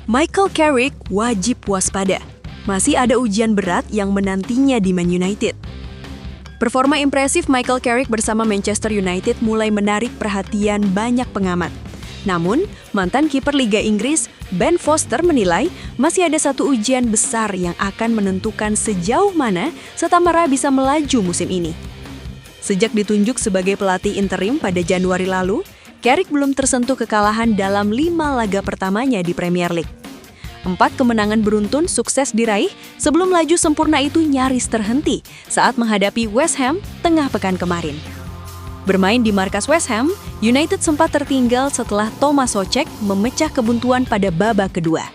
Michael Carrick wajib waspada. Masih ada ujian berat yang menantinya di Man United. Performa impresif Michael Carrick bersama Manchester United mulai menarik perhatian banyak pengamat. Namun, mantan kiper Liga Inggris, Ben Foster menilai masih ada satu ujian besar yang akan menentukan sejauh mana Setamara bisa melaju musim ini. Sejak ditunjuk sebagai pelatih interim pada Januari lalu, Carrick belum tersentuh kekalahan dalam 5 laga pertamanya di Premier League. 4 kemenangan beruntun sukses diraih sebelum laju sempurna itu nyaris terhenti saat menghadapi West Ham tengah pekan kemarin. Bermain di markas West Ham, United sempat tertinggal setelah Thomas Soucek memecah kebuntuan pada babak kedua.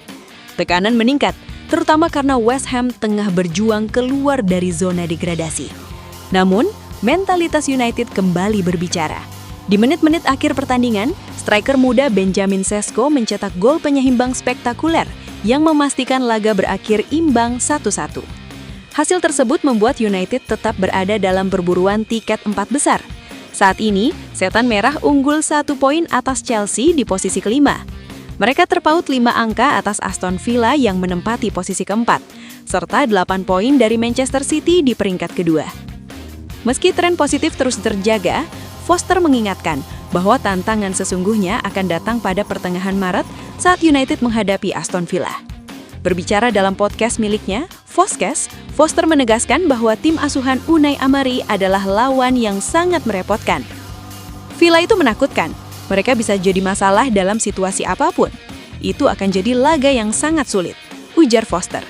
Tekanan meningkat, terutama karena West Ham tengah berjuang keluar dari zona degradasi. Namun, mentalitas United kembali berbicara. Di menit-menit akhir pertandingan, striker muda Benjamin Sesko mencetak gol penyeimbang spektakuler yang memastikan laga berakhir imbang 1-1. Hasil tersebut membuat United tetap berada dalam perburuan tiket 4 besar. Saat ini, Setan Merah unggul 1 poin atas Chelsea di posisi kelima. Mereka terpaut 5 angka atas Aston Villa yang menempati posisi keempat, serta 8 poin dari Manchester City di peringkat kedua. Meski tren positif terus terjaga, Foster mengingatkan bahwa tantangan sesungguhnya akan datang pada pertengahan Maret saat United menghadapi Aston Villa. Berbicara dalam podcast miliknya, Foscast, Foster menegaskan bahwa tim asuhan Unai Emery adalah lawan yang sangat merepotkan. Villa itu menakutkan, mereka bisa jadi masalah dalam situasi apapun. Itu akan jadi laga yang sangat sulit, ujar Foster.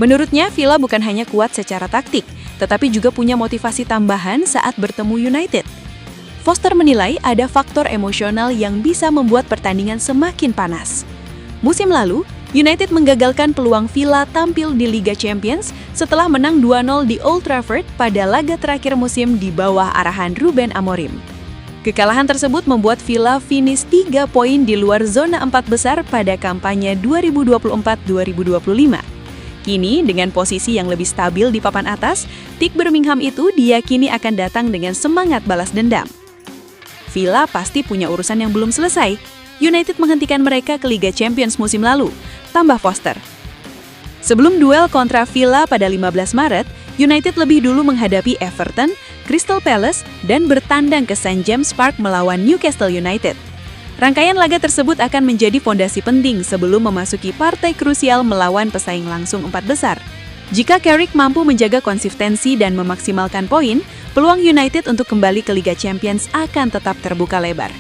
Menurutnya, Villa bukan hanya kuat secara taktik, tetapi juga punya motivasi tambahan saat bertemu United. Foster menilai ada faktor emosional yang bisa membuat pertandingan semakin panas. Musim lalu, United menggagalkan peluang Villa tampil di Liga Champions setelah menang 2-0 di Old Trafford pada laga terakhir musim di bawah arahan Ruben Amorim. Kekalahan tersebut membuat Villa finish 3 poin di luar zona 4 besar pada kampanye 2024-2025. Kini, dengan posisi yang lebih stabil di papan atas, tim Birmingham itu diyakini akan datang dengan semangat balas dendam. Villa pasti punya urusan yang belum selesai. United menghentikan mereka ke Liga Champions musim lalu, tambah Foster. Sebelum duel kontra Villa pada 15 Maret, United lebih dulu menghadapi Everton, Crystal Palace, dan bertandang ke St. James Park melawan Newcastle United. Rangkaian laga tersebut akan menjadi fondasi penting sebelum memasuki partai krusial melawan pesaing langsung 4 besar. Jika Carrick mampu menjaga konsistensi dan memaksimalkan poin, peluang United untuk kembali ke Liga Champions akan tetap terbuka lebar.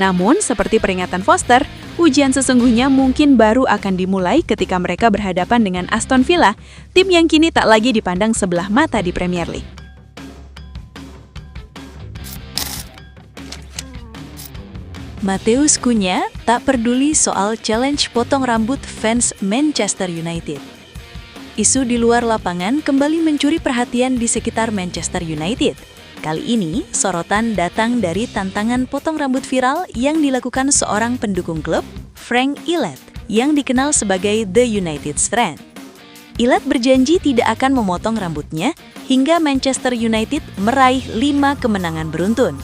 Namun, seperti peringatan Foster, ujian sesungguhnya mungkin baru akan dimulai ketika mereka berhadapan dengan Aston Villa, tim yang kini tak lagi dipandang sebelah mata di Premier League. Matheus Cunha tak peduli soal challenge potong rambut fans Manchester United. Isu di luar lapangan kembali mencuri perhatian di sekitar Manchester United. Kali ini, sorotan datang dari tantangan potong rambut viral yang dilakukan seorang pendukung klub, Frank Ilott, yang dikenal sebagai The United Strand. Ilott berjanji tidak akan memotong rambutnya hingga Manchester United meraih 5 kemenangan beruntun.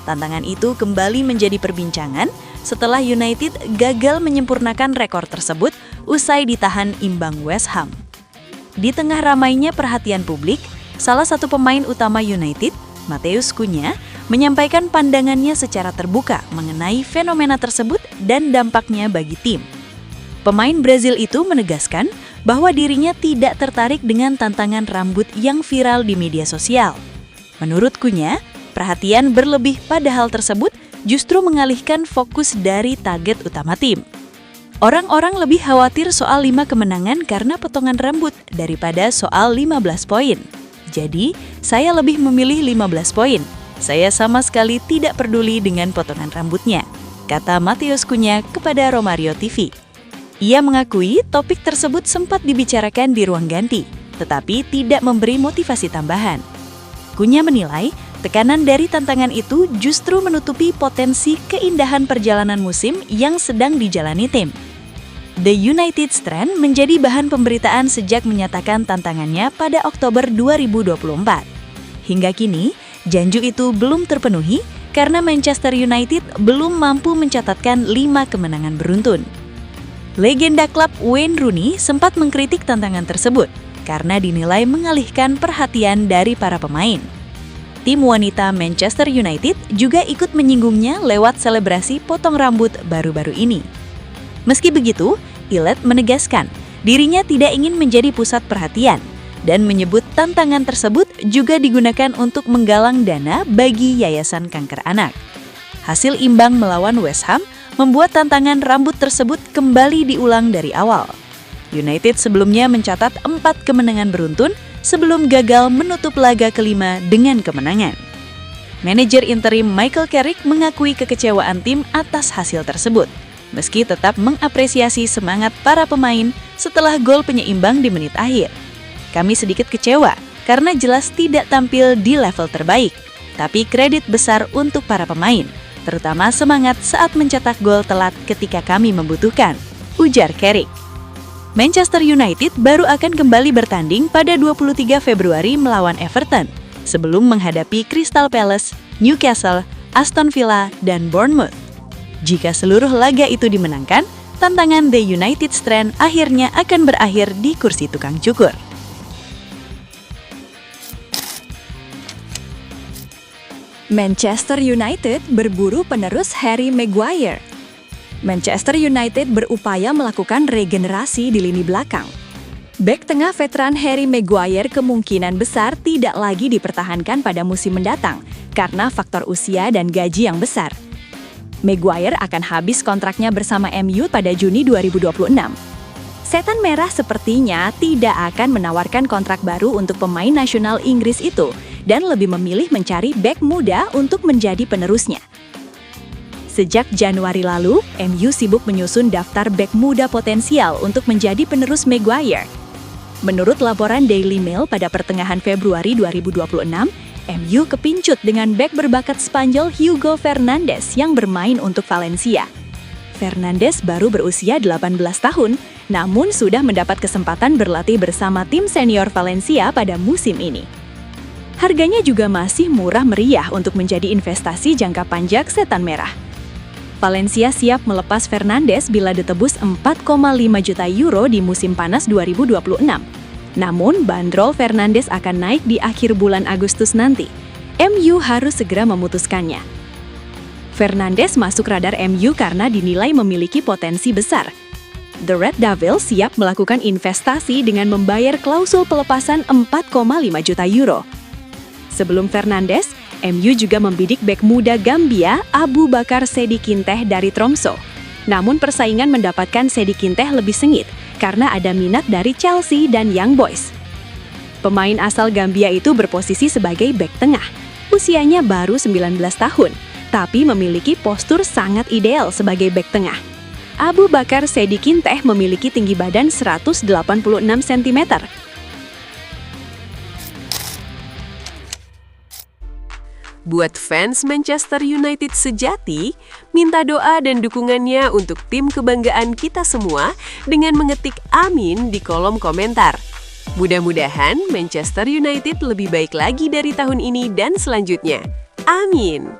Tantangan itu kembali menjadi perbincangan setelah United gagal menyempurnakan rekor tersebut usai ditahan imbang West Ham. Di tengah ramainya perhatian publik, salah satu pemain utama United, Matheus Cunha, menyampaikan pandangannya secara terbuka mengenai fenomena tersebut dan dampaknya bagi tim. Pemain Brazil itu menegaskan bahwa dirinya tidak tertarik dengan tantangan rambut yang viral di media sosial. Menurut Cunha, perhatian berlebih pada hal tersebut justru mengalihkan fokus dari target utama tim. Orang-orang lebih khawatir soal 5 kemenangan karena potongan rambut daripada soal 15 poin. Jadi, saya lebih memilih 15 poin. Saya sama sekali tidak peduli dengan potongan rambutnya, kata Matheus Cunha kepada Romario TV. Ia mengakui topik tersebut sempat dibicarakan di ruang ganti, tetapi tidak memberi motivasi tambahan. Cunha menilai tekanan dari tantangan itu justru menutupi potensi keindahan perjalanan musim yang sedang dijalani tim. The United Strand menjadi bahan pemberitaan sejak menyatakan tantangannya pada Oktober 2024. Hingga kini, janji itu belum terpenuhi karena Manchester United belum mampu mencatatkan 5 kemenangan beruntun. Legenda klub Wayne Rooney sempat mengkritik tantangan tersebut karena dinilai mengalihkan perhatian dari para pemain. Tim wanita Manchester United juga ikut menyinggungnya lewat selebrasi potong rambut baru-baru ini. Meski begitu, Gillett menegaskan dirinya tidak ingin menjadi pusat perhatian dan menyebut tantangan tersebut juga digunakan untuk menggalang dana bagi Yayasan Kanker Anak. Hasil imbang melawan West Ham membuat tantangan rambut tersebut kembali diulang dari awal. United sebelumnya mencatat 4 kemenangan beruntun sebelum gagal menutup laga kelima dengan kemenangan. Manajer interim Michael Carrick mengakui kekecewaan tim atas hasil tersebut, meski tetap mengapresiasi semangat para pemain setelah gol penyeimbang di menit akhir. Kami sedikit kecewa karena jelas tidak tampil di level terbaik, tapi kredit besar untuk para pemain, terutama semangat saat mencetak gol telat ketika kami membutuhkan, ujar Carrick. Manchester United baru akan kembali bertanding pada 23 Februari melawan Everton, sebelum menghadapi Crystal Palace, Newcastle, Aston Villa, dan Bournemouth. Jika seluruh laga itu dimenangkan, tantangan The United Strand akhirnya akan berakhir di kursi tukang cukur. Manchester United berburu penerus Harry Maguire. Manchester United berupaya melakukan regenerasi di lini belakang. Bek tengah veteran Harry Maguire kemungkinan besar tidak lagi dipertahankan pada musim mendatang karena faktor usia dan gaji yang besar. Maguire akan habis kontraknya bersama MU pada Juni 2026. Setan Merah sepertinya tidak akan menawarkan kontrak baru untuk pemain nasional Inggris itu dan lebih memilih mencari bek muda untuk menjadi penerusnya. Sejak Januari lalu, MU sibuk menyusun daftar bek muda potensial untuk menjadi penerus Maguire. Menurut laporan Daily Mail pada pertengahan Februari 2026, MU kepincut dengan bek berbakat Spanyol Hugo Fernandes yang bermain untuk Valencia. Fernandes baru berusia 18 tahun, namun sudah mendapat kesempatan berlatih bersama tim senior Valencia pada musim ini. Harganya juga masih murah meriah untuk menjadi investasi jangka panjang Setan Merah. Valencia siap melepas Fernandes bila ditebus 4,5 juta euro di musim panas 2026. Namun, bandrol Fernandes akan naik di akhir bulan Agustus nanti. MU harus segera memutuskannya. Fernandes masuk radar MU karena dinilai memiliki potensi besar. The Red Devils siap melakukan investasi dengan membayar klausul pelepasan 4,5 juta euro. Sebelum Fernandes, MU juga membidik bek muda Gambia Abu Bakar Sedikinteh dari Tromso. Namun persaingan mendapatkan Sedikinteh lebih sengit karena ada minat dari Chelsea dan Young Boys. Pemain asal Gambia itu berposisi sebagai bek tengah. Usianya baru 19 tahun, tapi memiliki postur sangat ideal sebagai bek tengah. Abu Bakar Sedikinteh memiliki tinggi badan 186 cm. Buat fans Manchester United sejati, minta doa dan dukungannya untuk tim kebanggaan kita semua dengan mengetik amin di kolom komentar. Mudah-mudahan Manchester United lebih baik lagi dari tahun ini dan selanjutnya. Amin.